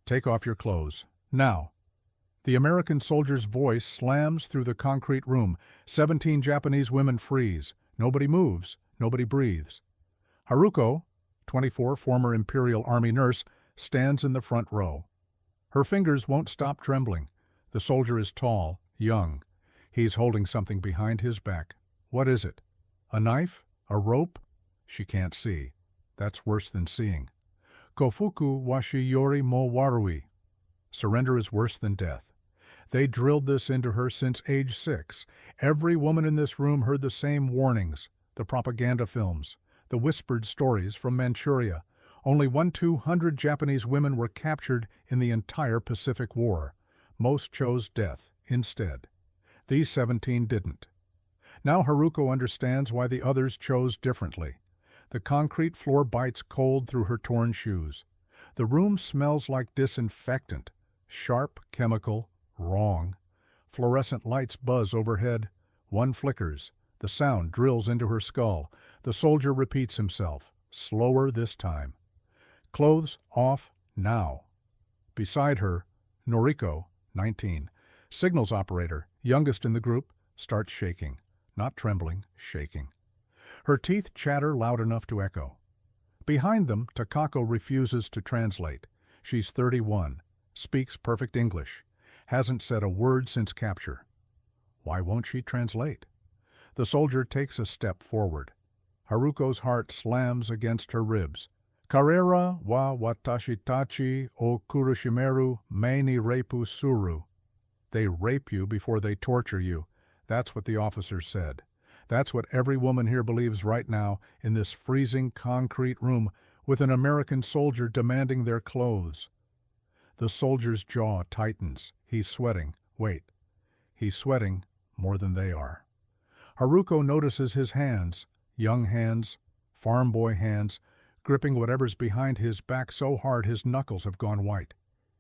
Take off your clothes. Now. The American soldier's voice slams through the concrete room. 17 Japanese women freeze. Nobody moves. Nobody breathes. Haruko, 24, former Imperial Army nurse, stands in the front row. Her fingers won't stop trembling. The soldier is tall, young. He's holding something behind his back. What is it? A knife? A rope? She can't see. That's worse than seeing. Kofuku washi yori mo warui. Surrender is worse than death. They drilled this into her since age 6. Every woman in this room heard the same warnings, the propaganda films, the whispered stories from Manchuria. Only 1-200 Japanese women were captured in the entire Pacific War. Most chose death instead. These 17 didn't. Now Haruko understands why the others chose differently. The concrete floor bites cold through her torn shoes. The room smells like disinfectant. Sharp, chemical, wrong. Fluorescent lights buzz overhead. One flickers. The sound drills into her skull. The soldier repeats himself, slower this time. Clothes off now. Beside her, Noriko, 19, signals operator, youngest in the group, starts shaking. Not trembling, shaking. Her teeth chatter loud enough to echo. Behind them, Takako refuses to translate. She's 31, speaks perfect English, hasn't said a word since capture. Why won't she translate? The soldier takes a step forward. Haruko's heart slams against her ribs. Karera wa watashitachi o kurushimeru me ni reipu suru. They rape you before they torture you. That's what the officer said. That's what every woman here believes right now in this freezing concrete room with an American soldier demanding their clothes. The soldier's jaw tightens. He's sweating. Wait. He's sweating more than they are. Haruko notices his hands, young hands, farm boy hands, gripping whatever's behind his back so hard his knuckles have gone white.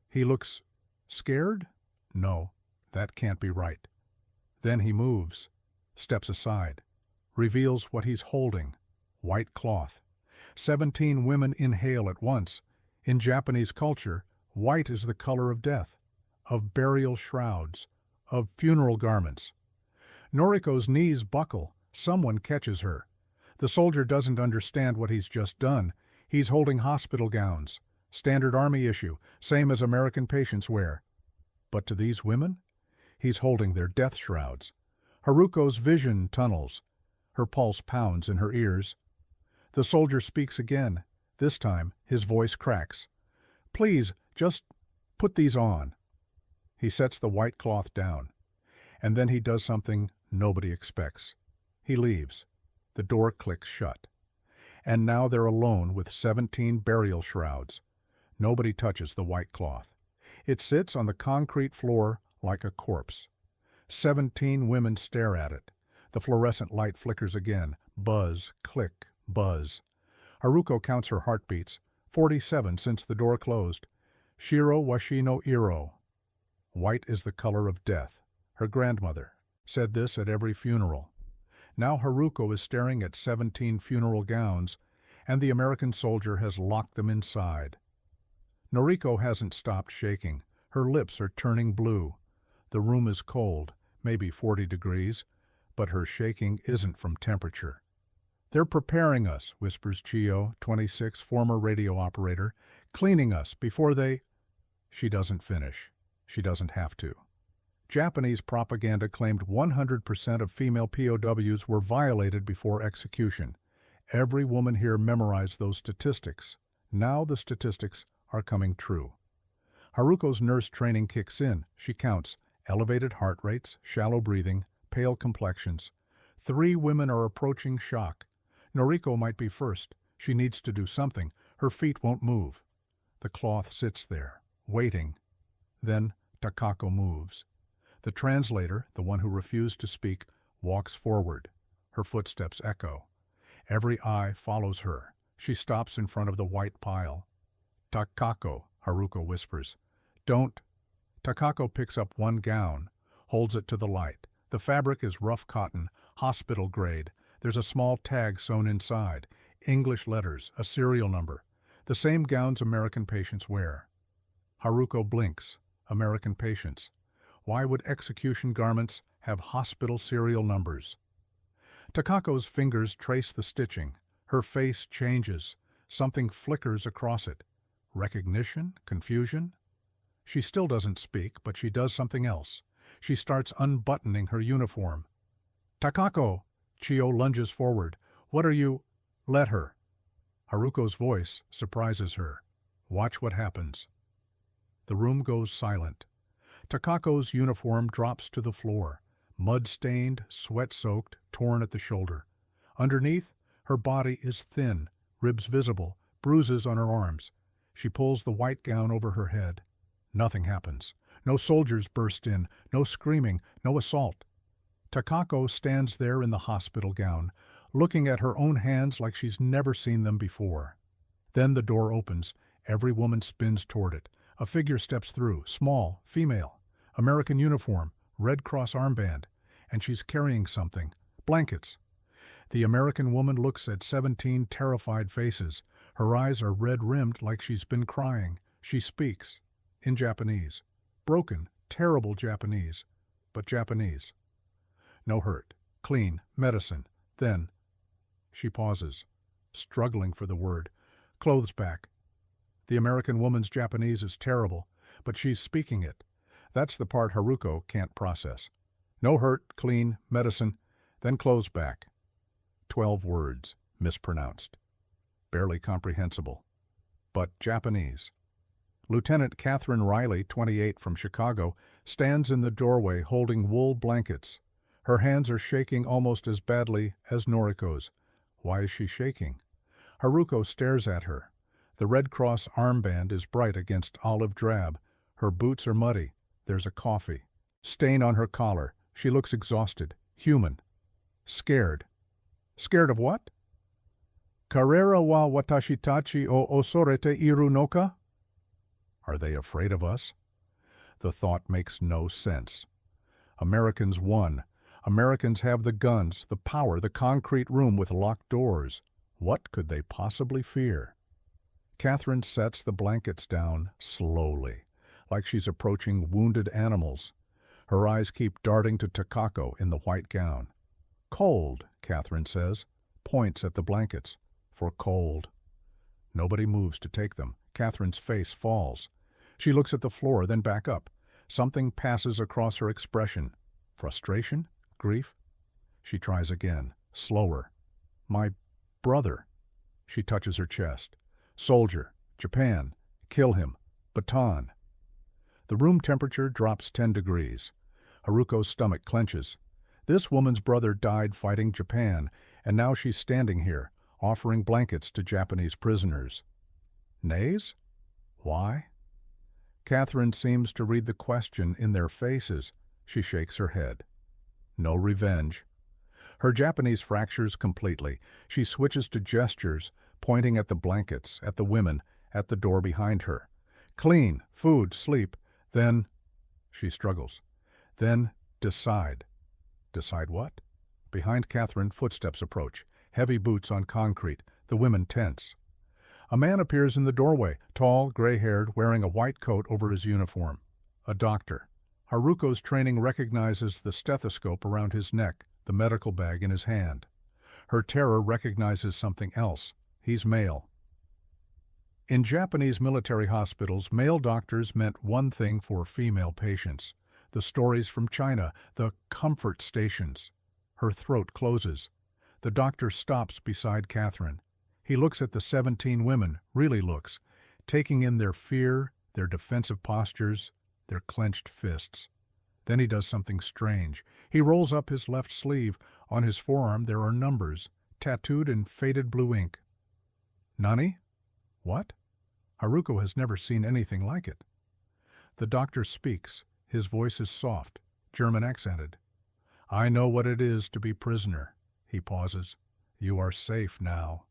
He looks scared? No, that can't be right. Then he moves, steps aside, reveals what he's holding, white cloth. 17 women inhale at once. In Japanese culture, white is the color of death, of burial shrouds, of funeral garments. Noriko's knees buckle. Someone catches her. The soldier doesn't understand what he's just done. He's holding hospital gowns, standard army issue, same as American patients wear. But to these women, he's holding their death shrouds. Haruko's vision tunnels. Her pulse pounds in her ears. The soldier speaks again. This time, his voice cracks. Please, just put these on. He sets the white cloth down. And then he does something nobody expects. He leaves. The door clicks shut. And now they're alone with 17 burial shrouds. Nobody touches the white cloth. It sits on the concrete floor like a corpse. 17 women stare at it. The fluorescent light flickers again. Buzz, click, buzz. Haruko counts her heartbeats. 47 since the door closed. Shiro washi no iro. White is the color of death. Her grandmother said this at every funeral. Now Haruko is staring at 17 funeral gowns, and the American soldier has locked them inside. Noriko hasn't stopped shaking. Her lips are turning blue. The room is cold, maybe 40 degrees, but her shaking isn't from temperature. They're preparing us, whispers Chiyo, 26, former radio operator, cleaning us before they... She doesn't finish. She doesn't have to. Japanese propaganda claimed 100% of female POWs were violated before execution. Every woman here memorized those statistics. Now the statistics are coming true. Haruko's nurse training kicks in. She counts elevated heart rates, shallow breathing, pale complexions. 3 women are approaching shock. Noriko might be first. She needs to do something. Her feet won't move. The cloth sits there, waiting. Then Takako moves. The translator, the one who refused to speak, walks forward. Her footsteps echo. Every eye follows her. She stops in front of the white pile. Takako, Haruko whispers. Don't. Takako picks up one gown, holds it to the light. The fabric is rough cotton, hospital grade. There's a small tag sewn inside. English letters, a serial number. The same gowns American patients wear. Haruko blinks. American patients. Why would execution garments have hospital serial numbers? Takako's fingers trace the stitching. Her face changes. Something flickers across it. Recognition? Confusion? She still doesn't speak, but she does something else. She starts unbuttoning her uniform. Takako! Chio lunges forward. What are you? Let her. Haruko's voice surprises her. Watch what happens. The room goes silent. Takako's uniform drops to the floor, mud-stained, sweat-soaked, torn at the shoulder. Underneath, her body is thin, ribs visible, bruises on her arms. She pulls the white gown over her head. Nothing happens. No soldiers burst in, no screaming, no assault. Takako stands there in the hospital gown, looking at her own hands like she's never seen them before. Then the door opens. Every woman spins toward it. A figure steps through, small, female, American uniform, Red Cross armband, and she's carrying something, blankets. The American woman looks at 17 terrified faces. Her eyes are red-rimmed like she's been crying. She speaks, in Japanese. Broken, terrible Japanese, but Japanese. No hurt, clean, medicine. Then, she pauses, struggling for the word. Clothes back. The American woman's Japanese is terrible, but she's speaking it. That's the part Haruko can't process. No hurt, clean, medicine, then clothes back. 12 words, mispronounced. Barely comprehensible. But Japanese. Lieutenant Catherine Riley, 28, from Chicago, stands in the doorway holding wool blankets. Her hands are shaking almost as badly as Noriko's. Why is she shaking? Haruko stares at her. The Red Cross armband is bright against olive drab. Her boots are muddy. There's a coffee stain on her collar. She looks exhausted, human, scared. Scared of what? Karera wa watashi tachi o osorete iru no ka? Are they afraid of us? The thought makes no sense. Americans won. Americans have the guns, the power, the concrete room with locked doors. What could they possibly fear? Catherine sets the blankets down slowly, like she's approaching wounded animals. Her eyes keep darting to Takako in the white gown. Cold, Catherine says, points at the blankets. For cold. Nobody moves to take them. Catherine's face falls. She looks at the floor, then back up. Something passes across her expression. Frustration? Grief? She tries again, slower. My brother. She touches her chest. Soldier. Japan. Kill him. Baton. The room temperature drops 10 degrees. Haruko's stomach clenches. This woman's brother died fighting Japan, and now she's standing here, offering blankets to Japanese prisoners. Nays? Why? Catherine seems to read the question in their faces. She shakes her head. No revenge. Her Japanese fractures completely. She switches to gestures, pointing at the blankets, at the women, at the door behind her. Clean, food, sleep. Then, she struggles. Then, decide. Decide what? Behind Catherine, footsteps approach. Heavy boots on concrete. The women tense. A man appears in the doorway, tall, gray-haired, wearing a white coat over his uniform. A doctor. Haruko's training recognizes the stethoscope around his neck, the medical bag in his hand. Her terror recognizes something else. He's male. In Japanese military hospitals, male doctors meant one thing for female patients. The stories from China, the comfort stations. Her throat closes. The doctor stops beside Catherine. He looks at the 17 women, really looks, taking in their fear, their defensive postures, their clenched fists. Then he does something strange. He rolls up his left sleeve. On his forearm there are numbers, tattooed in faded blue ink. Nani? What? Haruko has never seen anything like it. The doctor speaks. His voice is soft, German accented. I know what it is to be prisoner. He pauses. You are safe now.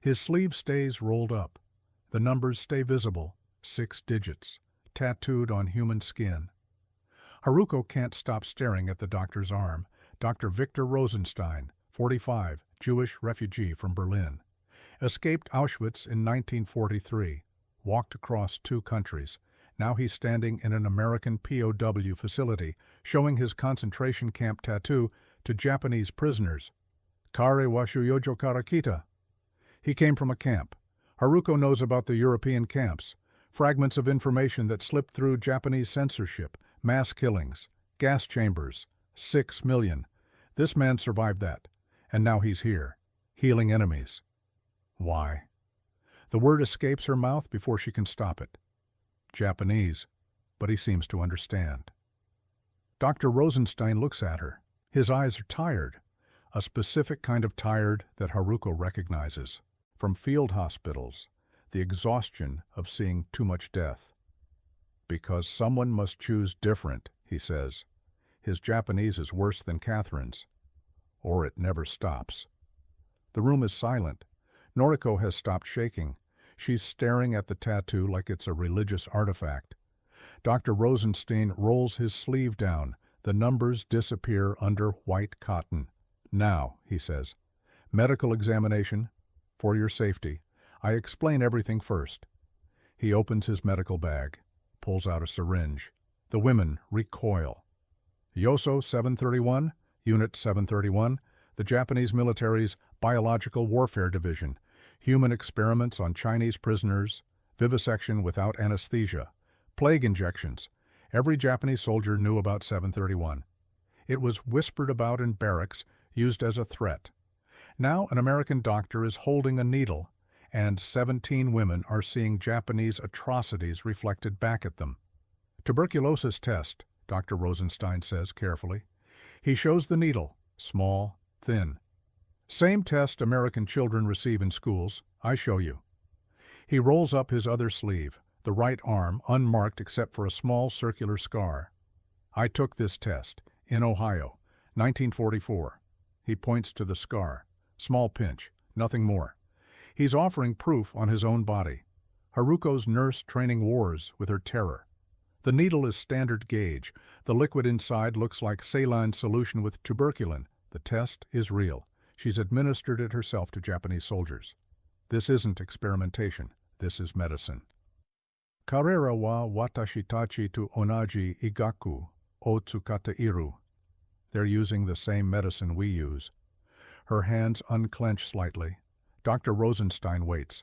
His sleeve stays rolled up. The numbers stay visible, 6 digits, tattooed on human skin. Haruko can't stop staring at the doctor's arm. Dr. Victor Rosenstein, 45, Jewish refugee from Berlin. Escaped Auschwitz in 1943, walked across 2 countries, Now he's standing in an American POW facility, showing his concentration camp tattoo to Japanese prisoners. Kare wa shuyojo kara kita. He came from a camp. Haruko knows about the European camps, fragments of information that slipped through Japanese censorship, mass killings, gas chambers, 6 million. This man survived that, and now he's here, healing enemies. Why? The word escapes her mouth before she can stop it. Japanese, but he seems to understand. Dr. Rosenstein looks at her. His eyes are tired, a specific kind of tired that Haruko recognizes from field hospitals, the exhaustion of seeing too much death. Because someone must choose different, he says. His Japanese is worse than Catherine's, or it never stops. The room is silent. Noriko has stopped shaking. She's staring at the tattoo like it's a religious artifact. Dr. Rosenstein rolls his sleeve down. The numbers disappear under white cotton. Now, he says, medical examination, for your safety. I explain everything first. He opens his medical bag, pulls out a syringe. The women recoil. Yoso 731, Unit 731, the Japanese military's Biological Warfare Division, human experiments on Chinese prisoners, vivisection without anesthesia, plague injections. Every Japanese soldier knew about 731. It was whispered about in barracks, used as a threat. Now an American doctor is holding a needle, and 17 women are seeing Japanese atrocities reflected back at them. Tuberculosis test, Dr. Rosenstein says carefully. He shows the needle, small, thin. Same test American children receive in schools. I show you. He rolls up his other sleeve, the right arm unmarked except for a small circular scar. I took this test in Ohio, 1944. He points to the scar. Small pinch, nothing more. He's offering proof on his own body. Haruko's nurse training wars with her terror. The needle is standard gauge. The liquid inside looks like saline solution with tuberculin. The test is real. She's administered it herself to Japanese soldiers. This isn't experimentation. This is medicine. Karera wa watashi tachi to onaji igaku o tsukata iru. They're using the same medicine we use. Her hands unclench slightly. Dr. Rosenstein waits.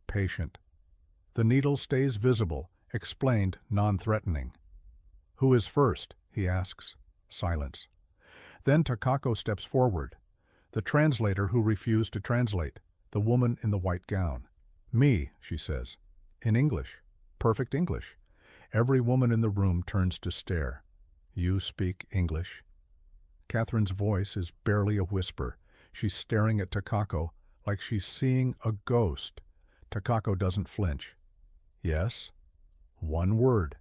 Patient. The needle stays visible, explained, non-threatening. Who is first? He asks. Silence. Then Takako steps forward. The translator who refused to translate. The woman in the white gown. Me, she says. In English. Perfect English. Every woman in the room turns to stare. You speak English? Catherine's voice is barely a whisper. She's staring at Takako like she's seeing a ghost. Takako doesn't flinch. Yes? One word.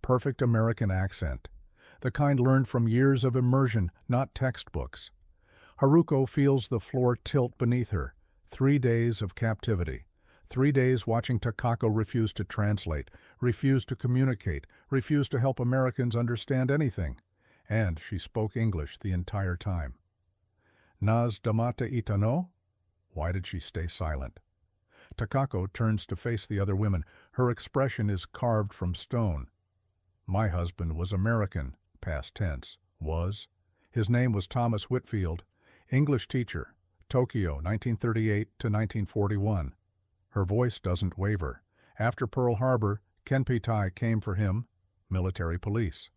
Perfect American accent. The kind learned from years of immersion, not textbooks. Haruko feels the floor tilt beneath her. 3 days of captivity. 3 days watching Takako refuse to translate, refuse to communicate, refuse to help Americans understand anything. And she spoke English the entire time. Naz damata itano? Why did she stay silent? Takako turns to face the other women. Her expression is carved from stone. My husband was American, past tense. Was. His name was Thomas Whitfield, English teacher, Tokyo, 1938 to 1941. Her voice doesn't waver. After Pearl Harbor, Kenpitai came for him, military police.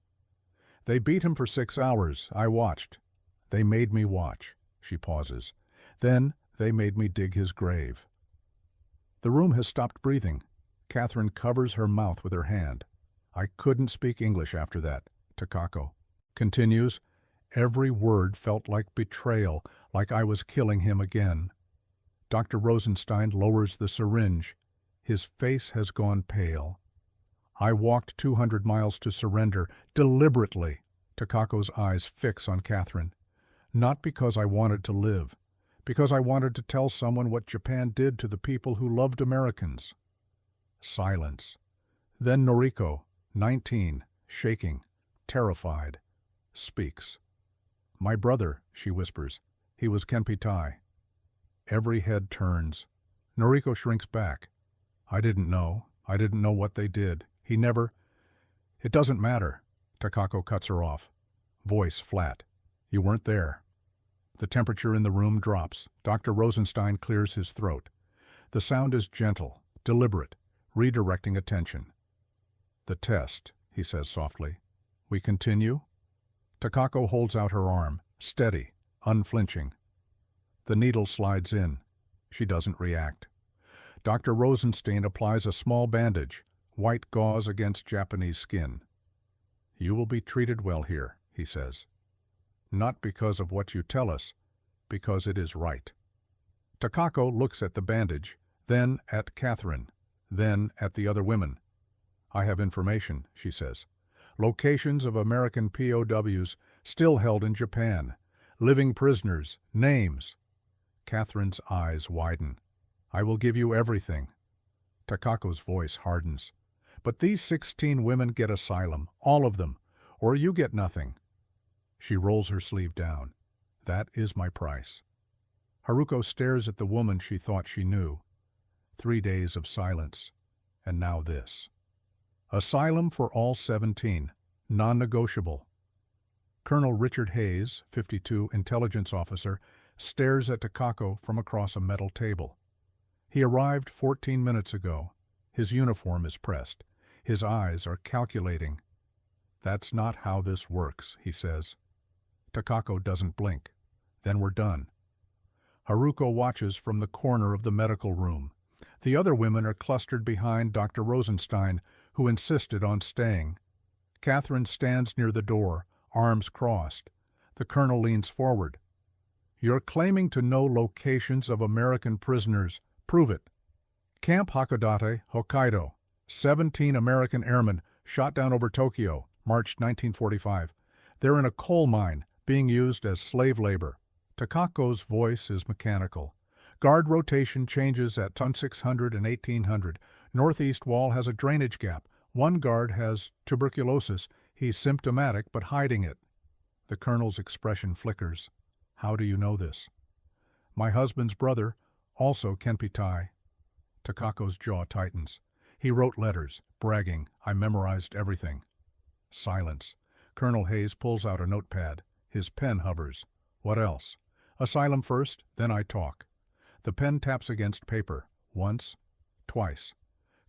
They beat him for 6 hours. I watched. They made me watch. She pauses. Then they made me dig his grave. The room has stopped breathing. Catherine covers her mouth with her hand. I couldn't speak English after that. Takako continues. Every word felt like betrayal, like I was killing him again. Dr. Rosenstein lowers the syringe. His face has gone pale. I walked 200 miles to surrender, deliberately. Takako's eyes fix on Catherine. Not because I wanted to live, because I wanted to tell someone what Japan did to the people who loved Americans. Silence. Then Noriko, 19, shaking, terrified, speaks. My brother, she whispers. He was Kenpitai. Every head turns. Noriko shrinks back. I didn't know. I didn't know what they did. He never... It doesn't matter. Takako cuts her off. Voice flat. You weren't there. The temperature in the room drops. Dr. Rosenstein clears his throat. The sound is gentle, deliberate, redirecting attention. The test, he says softly. We continue? Takako holds out her arm, steady, unflinching. The needle slides in. She doesn't react. Dr. Rosenstein applies a small bandage, white gauze against Japanese skin. You will be treated well here, he says. Not because of what you tell us, because it is right. Takako looks at the bandage, then at Catherine, then at the other women. I have information, she says. Locations of American POWs still held in Japan. Living prisoners, names. Catherine's eyes widen. I will give you everything. Takako's voice hardens. But these 16 women get asylum, all of them, or you get nothing. She rolls her sleeve down. That is my price. Haruko stares at the woman she thought she knew. 3 days of silence, and now this. Asylum for all 17, non-negotiable. Colonel Richard Hayes, 52, intelligence officer, stares at Takako from across a metal table. He arrived 14 minutes ago. His uniform is pressed. His eyes are calculating. That's not how this works, he says. Takako doesn't blink. Then we're done. Haruko watches from the corner of the medical room. The other women are clustered behind Dr. Rosenstein, who insisted on staying. Catherine stands near the door, arms crossed. The colonel leans forward. You're claiming to know locations of American prisoners. Prove it. Camp Hakodate, Hokkaido. 17 American airmen shot down over Tokyo, March 1945. They're in a coal mine, being used as slave labor. Takako's voice is mechanical. Guard rotation changes at 1600 and 1800. Northeast wall has a drainage gap. One guard has tuberculosis. He's symptomatic but hiding it. The colonel's expression flickers. How do you know this? My husband's brother, also Kenpitai. Takako's jaw tightens. He wrote letters, bragging, I memorized everything. Silence. Colonel Hayes pulls out a notepad. His pen hovers. What else? Asylum first, then I talk. The pen taps against paper. Once, twice.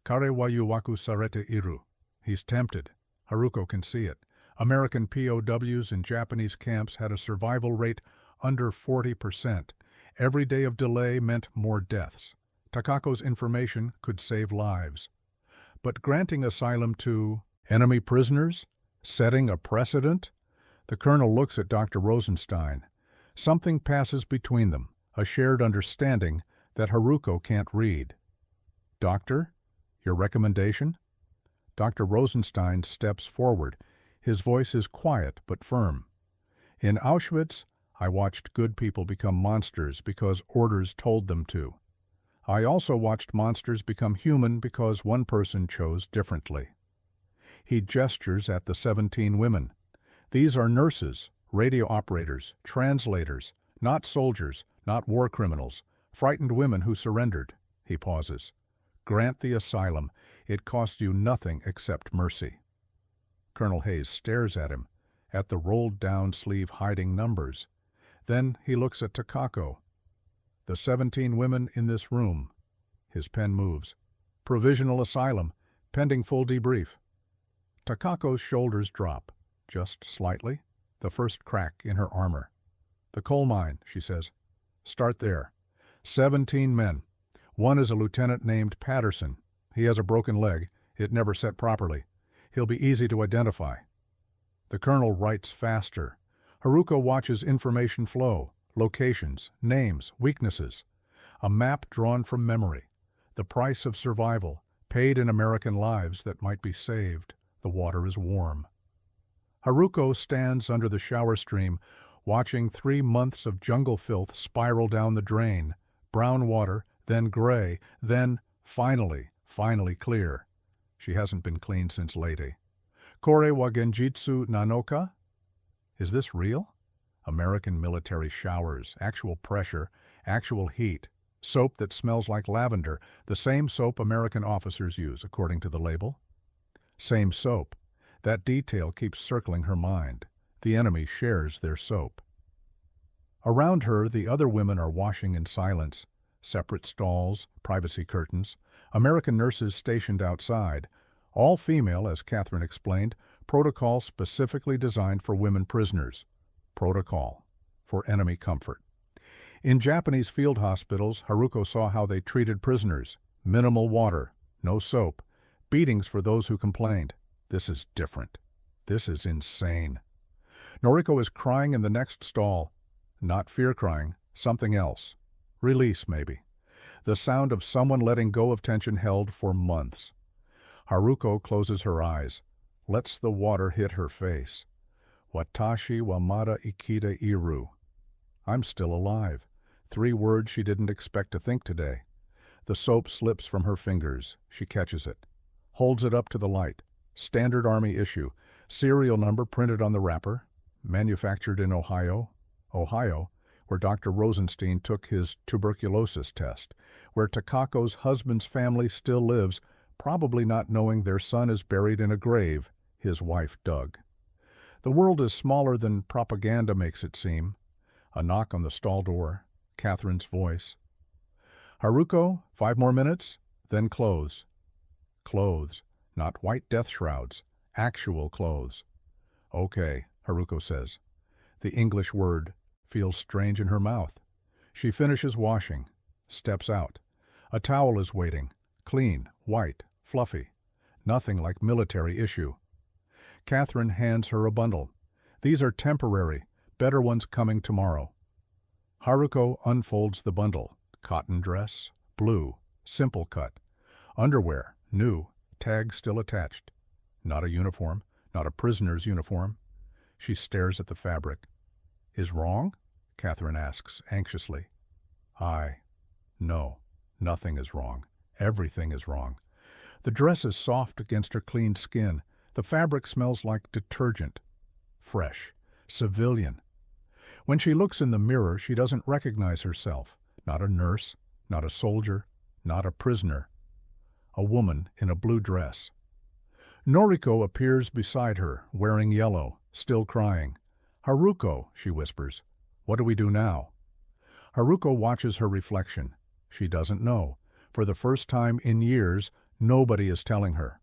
Kare wa yuwaku sarete iru. He's tempted. Haruko can see it. American POWs in Japanese camps had a survival rate under 40%. Every day of delay meant more deaths. Takako's information could save lives. But granting asylum to enemy prisoners? Setting a precedent? The colonel looks at Dr. Rosenstein. Something passes between them, a shared understanding that Haruko can't read. Doctor, your recommendation? Dr. Rosenstein steps forward. His voice is quiet but firm. In Auschwitz, I watched good people become monsters because orders told them to. I also watched monsters become human because one person chose differently. He gestures at the 17 women. These are nurses, radio operators, translators, not soldiers, not war criminals, frightened women who surrendered. He pauses. Grant the asylum. It costs you nothing except mercy. Colonel Hayes stares at him, at the rolled-down sleeve hiding numbers. Then he looks at Takako. The 17 women in this room. His pen moves. Provisional asylum, pending full debrief. Takako's shoulders drop, just slightly, the first crack in her armor. The coal mine, she says. Start there. 17 men. One is a lieutenant named Patterson. He has a broken leg. It never set properly. He'll be easy to identify. The colonel writes faster. Haruko watches information flow, locations, names, weaknesses. A map drawn from memory. The price of survival, paid in American lives that might be saved. The water is warm. Haruko stands under the shower stream, watching 3 months of jungle filth spiral down the drain. Brown water, then gray, then, finally clear. She hasn't been clean since Leyte. Kore wa genjitsu nanoka? Is this real? American military showers, actual pressure, actual heat, soap that smells like lavender, the same soap American officers use, according to the label. Same soap. That detail keeps circling her mind. The enemy shares their soap. Around her, the other women are washing in silence. Separate stalls, privacy curtains, American nurses stationed outside. All female, as Catherine explained, protocol specifically designed for women prisoners. Protocol for enemy comfort. In Japanese field hospitals, Haruko saw how they treated prisoners. Minimal water, no soap, beatings for those who complained. This is different. This is insane. Noriko is crying in the next stall. Not fear crying, something else. Release, maybe. The sound of someone letting go of tension held for months. Haruko closes her eyes, lets the water hit her face. Watashi wa mada ikita iru. I'm still alive. 3 words she didn't expect to think today. The soap slips from her fingers. She catches it. Holds it up to the light. Standard Army issue. Serial number printed on the wrapper. Manufactured in Ohio, where Dr. Rosenstein took his tuberculosis test, where Takako's husband's family still lives, probably not knowing their son is buried in a grave his wife dug. The world is smaller than propaganda makes it seem. A knock on the stall door. Catherine's voice. Haruko, 5 more minutes, then clothes. Clothes, not white death shrouds, actual clothes. Okay, Haruko says. The English word feels strange in her mouth. She finishes washing, steps out. A towel is waiting, clean, white, fluffy. Nothing like military issue. Catherine hands her a bundle. These are temporary, better ones coming tomorrow. Haruko unfolds the bundle. Cotton dress, blue, simple cut. Underwear, new, tag still attached. Not a uniform, not a prisoner's uniform. She stares at the fabric. Is wrong? Catherine asks anxiously. No, nothing is wrong. Everything is wrong. The dress is soft against her clean skin. The fabric smells like detergent. Fresh. Civilian. When she looks in the mirror, she doesn't recognize herself. Not a nurse, not a soldier, not a prisoner. A woman in a blue dress. Noriko appears beside her, wearing yellow, still crying. Haruko, she whispers. What do we do now? Haruko watches her reflection. She doesn't know. For the first time in years, nobody is telling her.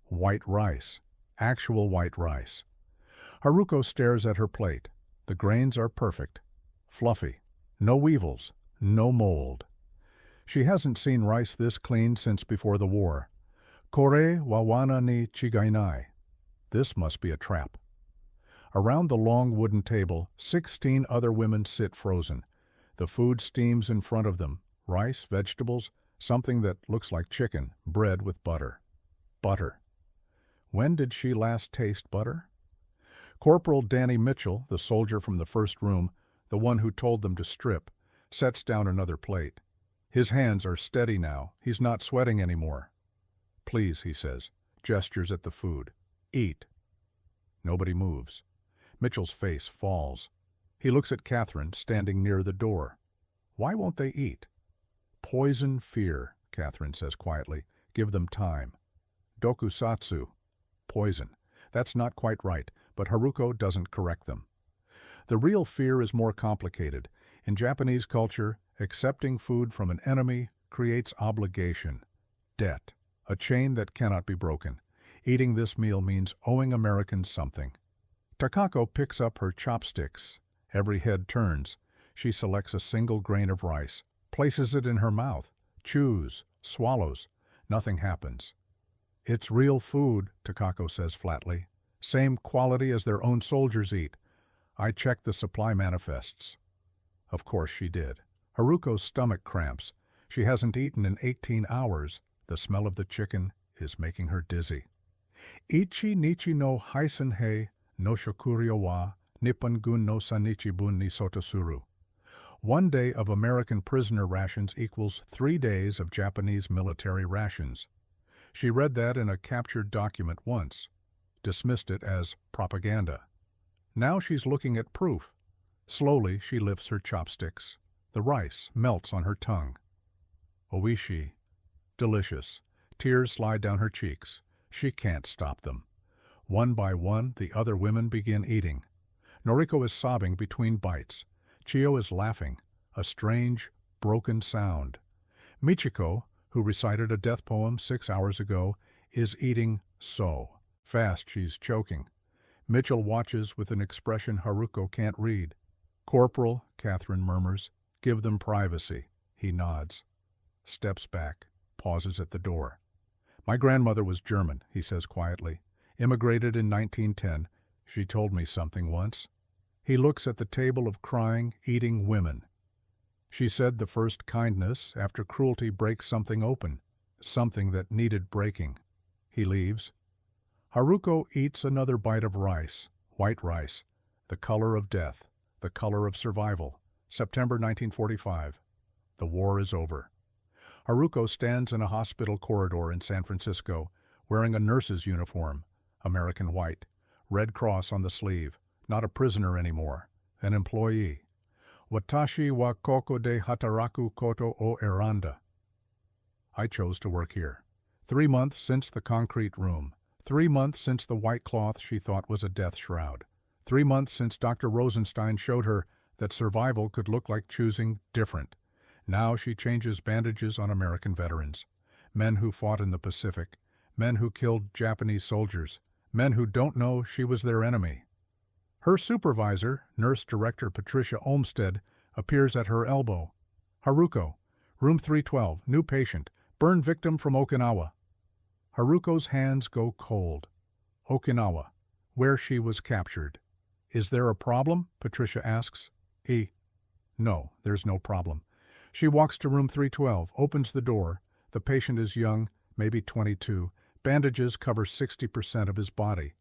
White rice. Actual white rice. Haruko stares at her plate. The grains are perfect. Fluffy. No weevils. No mold. She hasn't seen rice this clean since before the war. Kore wa wana ni chigainai. This must be a trap. Around the long wooden table, 16 other women sit frozen. The food steams in front of them. Rice, vegetables, something that looks like chicken, bread with butter. Butter. When did she last taste butter? Corporal Danny Mitchell, the soldier from the first room, the one who told them to strip, sets down another plate. His hands are steady now. He's not sweating anymore. Please, he says, gestures at the food. Eat. Nobody moves. Mitchell's face falls. He looks at Catherine, standing near the door. Why won't they eat? Poison fear, Catherine says quietly. Give them time. Dokusatsu. Poison. That's not quite right, but Haruko doesn't correct them. The real fear is more complicated. In Japanese culture, accepting food from an enemy creates obligation, debt, a chain that cannot be broken. Eating this meal means owing Americans something. Takako picks up her chopsticks. Every head turns. She selects a single grain of rice, places it in her mouth, chews, swallows. Nothing happens. It's real food, Takako says flatly. Same quality as their own soldiers eat. I checked the supply manifests. Of course she did. Haruko's stomach cramps. She hasn't eaten in 18 hours. The smell of the chicken is making her dizzy. Ichi nichi no haisen hei no shokuryo wa nippon gun no sanichi bun ni sotosuru. 1 day of American prisoner rations equals 3 days of Japanese military rations. She read that in a captured document once, dismissed it as propaganda. Now she's looking at proof. Slowly she lifts her chopsticks. The rice melts on her tongue. Oishi. Delicious. Tears slide down her cheeks. She can't stop them. One by one, the other women begin eating. Noriko is sobbing between bites. Chio is laughing, a strange, broken sound. Michiko, who recited a death poem 6 hours ago, is eating so fast she's choking. Mitchell watches with an expression Haruko can't read. "Corporal," Catherine murmurs, "give them privacy." He nods, steps back, pauses at the door. "My grandmother was German," he says quietly. "Immigrated in 1910. She told me something once." He looks at the table of crying, eating women. "She said the first kindness after cruelty breaks something open, something that needed breaking." He leaves. Haruko eats another bite of rice, white rice, the color of death, the color of survival. September 1945. The war is over. Haruko stands in a hospital corridor in San Francisco, wearing a nurse's uniform, American white, Red Cross on the sleeve, not a prisoner anymore, an employee. "Watashi wa koko de hataraku koto o eranda." I chose to work here. 3 months since the concrete room. 3 months since the white cloth she thought was a death shroud. 3 months since Dr. Rosenstein showed her that survival could look like choosing different. Now she changes bandages on American veterans, men who fought in the Pacific, men who killed Japanese soldiers, men who don't know she was their enemy. Her supervisor, Nurse Director Patricia Olmsted, appears at her elbow. "Haruko, room 312, new patient, burn victim from Okinawa." Haruko's hands go cold. Okinawa, where she was captured. "Is there a problem?" Patricia asks. No, there's no problem." She walks to room 312, opens the door. The patient is young, maybe 22. Bandages cover 60% of his body.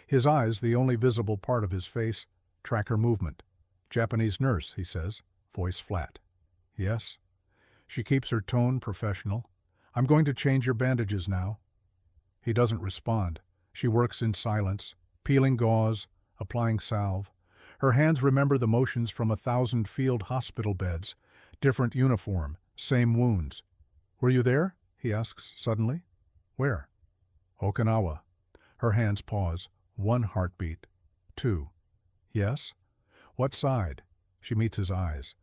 His eyes, the only visible part of his face, track her movement. "Japanese nurse," he says, voice flat. "Yes?" She keeps her tone professional. "I'm going to change your bandages now." He doesn't respond. She works in silence, peeling gauze, applying salve. Her hands remember the motions from 1,000 field hospital beds. Different uniform, same wounds. "Were you there?" he asks suddenly. "Where?" "Okinawa." Her hands pause. 1 heartbeat. 2. "Yes?" "What side?" She meets his eyes.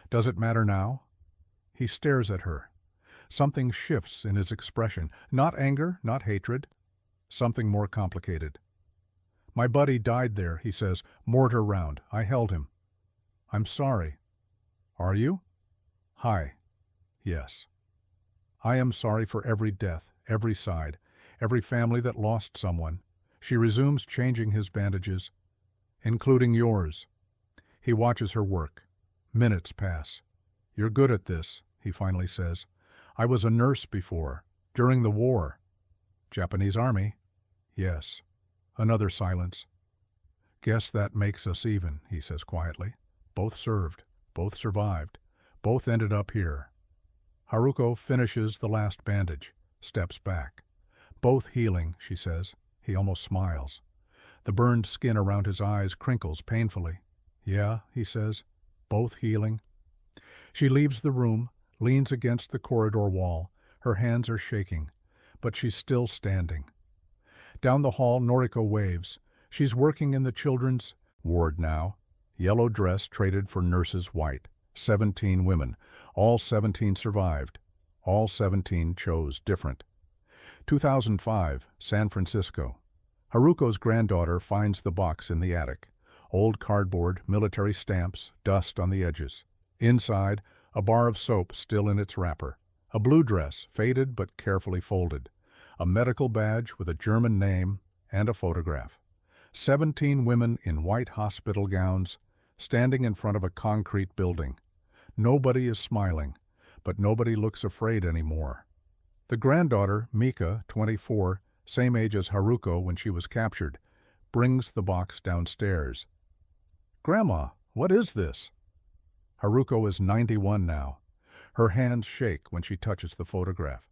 "Does it matter now?" He stares at her. Something shifts in his expression. Not anger, not hatred. Something more complicated. "My buddy died there," he says. "Mortar round. I held him." "I'm sorry." "Are you?" "Hi." "Yes." "I am sorry for every death, every side, every family that lost someone." She resumes changing his bandages, "including yours." He watches her work. Minutes pass. "You're good at this," he finally says. "I was a nurse before, during the war." "Japanese Army?" "Yes." Another silence. "Guess that makes us even," he says quietly. "Both served, both survived, both ended up here." Haruko finishes the last bandage, steps back. "Both healing," she says. He almost smiles. The burned skin around his eyes crinkles painfully. "Yeah," he says, "both healing." She leaves the room, leans against the corridor wall. Her hands are shaking, but she's still standing. Down the hall, Noriko waves. She's working in the children's ward now. Yellow dress traded for nurse's white. 17 women. All 17 survived. All 17 chose different. 2005, San Francisco. Haruko's granddaughter finds the box in the attic. Old cardboard, military stamps, dust on the edges. Inside, a bar of soap still in its wrapper. A blue dress, faded but carefully folded. A medical badge with a German name and a photograph. 17 women in white hospital gowns, standing in front of a concrete building. Nobody is smiling, but nobody looks afraid anymore. The granddaughter, Mika, 24, same age as Haruko when she was captured, brings the box downstairs. "Grandma, what is this?" Haruko is 91 now. Her hands shake when she touches the photograph.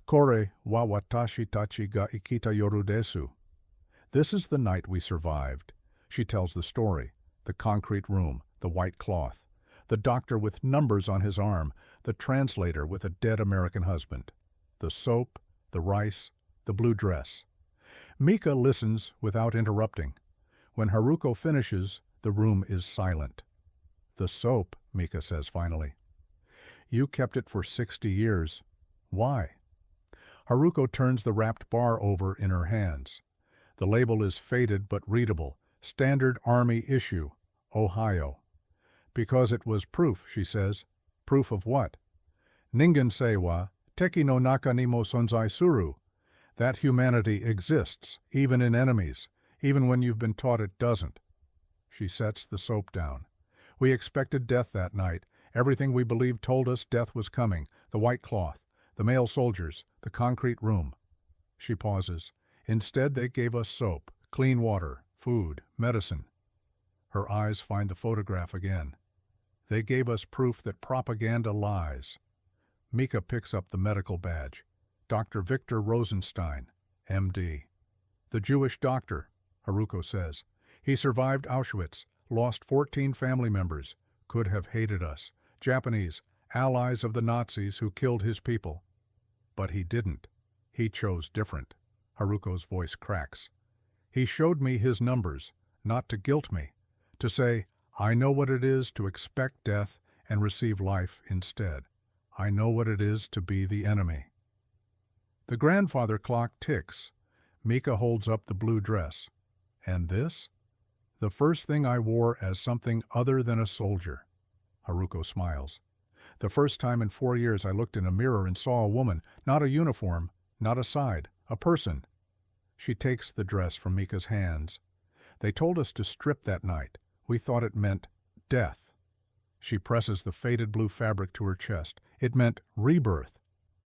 "Kore wa watashi tachi ga ikita yoru desu." This is the night we survived. She tells the story. The concrete room, the white cloth, the doctor with numbers on his arm, the translator with a dead American husband, the soap, the rice, the blue dress. Mika listens without interrupting. When Haruko finishes, the room is silent. "The soap," Mika says finally. "You kept it for 60 years. Why?" Haruko turns the wrapped bar over in her hands. The label is faded but readable. Standard Army issue, Ohio. "Because it was proof," she says. "Proof of what?" "Ningen sei wa teki no naka ni mo sonzai suru." That humanity exists, even in enemies, even when you've been taught it doesn't. She sets the soap down. "We expected death that night. Everything we believed told us death was coming. The white cloth, the male soldiers, the concrete room." She pauses. "Instead, they gave us soap, clean water, food, medicine." Her eyes find the photograph again. "They gave us proof that propaganda lies." Mika picks up the medical badge. "Dr. Victor Rosenstein, M.D. "The Jewish doctor," Haruko says. "He survived Auschwitz, lost 14 family members, could have hated us. Japanese, allies of the Nazis who killed his people. But he didn't. He chose different." Haruko's voice cracks. "He showed me his numbers, not to guilt me, to say, I know what it is to expect death and receive life instead. I know what it is to be the enemy." The grandfather clock ticks. Mika holds up the blue dress. "And this?" "The first thing I wore as something other than a soldier." Haruko smiles. "The first time in 4 years I looked in a mirror and saw a woman, not a uniform, not a side, a person." She takes the dress from Mika's hands. "They told us to strip that night. We thought it meant death." She presses the faded blue fabric to her chest. "It meant rebirth,